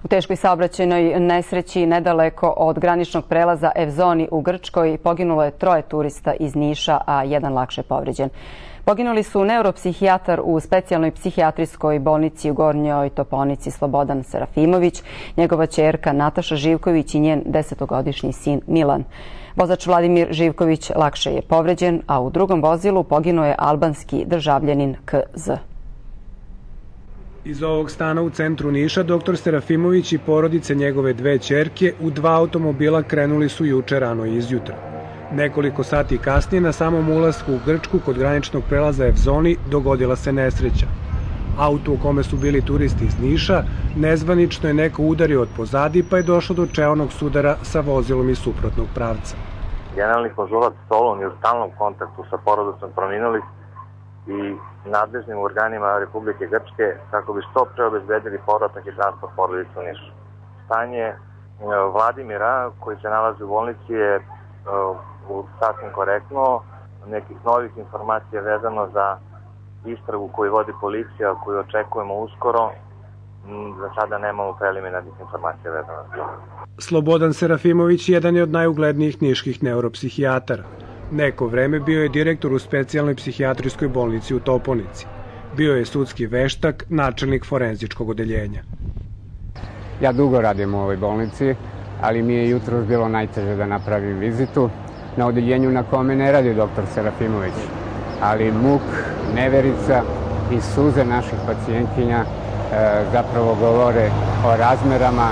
U teškoj saobraćajnoj nesreći nedaleko od graničnog prelaza Evzoni u Grčkoj poginulo je 3 turista iz Niša, a 1 lakše povređen. Poginuli su neuropsihijatar u specijalnoj psihijatrijskoj bolnici u Gornjoj Toponici Slobodan Serafimović, njegova ćerka Nataša Živković i njen 10-godišnji sin Milan. Vozač Vladimir Živković lakše je povređen, a u drugom vozilu poginuo je albanski državljanin KZ. Iz ovog stana u centru Niša dr. Serafimović i porodice njegove 2 ćerke u 2 automobila krenuli su juče rano izjutra. Nekoliko sati kasnije na samom ulasku u Grčku kod graničnog prelaza Evzoni dogodila se nesreća. Auto u kome su bili turisti iz Niša nezvanično je neko udario od pozadi pa je došlo do čeonog sudara sa vozilom iz suprotnog pravca. Generalni konzulat Solun je u stalnom kontaktu sa porodicom preminulih i nadležnim organima Republike Grčke kako bi što pre obezbedili povratak i transport porodice u Nišu. Stanje Vladimira, koji se nalazi u bolnici, je sasvim korektno. Nekih novih informacija vezano za istragu koju vodi policija, koju očekujemo uskoro, za sada nemamo preliminarnih informacija vezano za to. Slobodan Serafimović jedan je od najuglednijih niških neuropsihijatara. Neko vreme bio je direktor u specijalnoj psihijatrijskoj bolnici u Toponici. Bio je sudski veštak, načelnik forenzičkog odeljenja. Ja dugo radim u ovoj bolnici, ali mi je jutros bilo najteže da napravim vizitu na odeljenju na kome ne radi dr. Serafimović. Ali muk, neverica i suze naših pacijentkinja zapravo govore o razmerama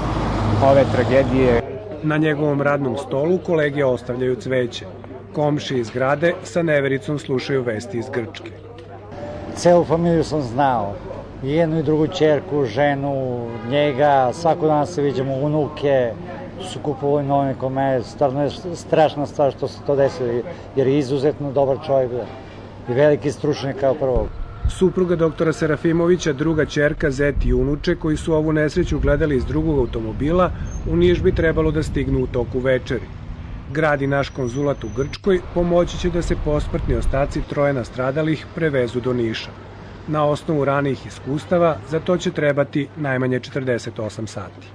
ove tragedije. Na njegovom radnom stolu kolege ostavljaju cveće. Komšije iz zgrade sa nevericom slušaju vesti iz Grčke. Celu familiju sam znao. I jednu i drugu ćerku, ženu, njega, svako dan se viđamo, unuke, su kupovali novine kod mene. Stvarno je strašna stvar što se to desilo, jer je izuzetno dobar čovjek i veliki stručnjak kao prvo. Supruga doktora Serafimovića, druga ćerka, zet i unuče koji su ovu nesreću gledali iz drugog automobila, u Niš bi trebalo da stignu u toku večeri. Grad i naš konzulat u Grčkoj pomoći će da se posmrtni ostaci 3 nastradalih prevezu do Niša. Na osnovu ranijih iskustava za to će trebati najmanje 48 sati.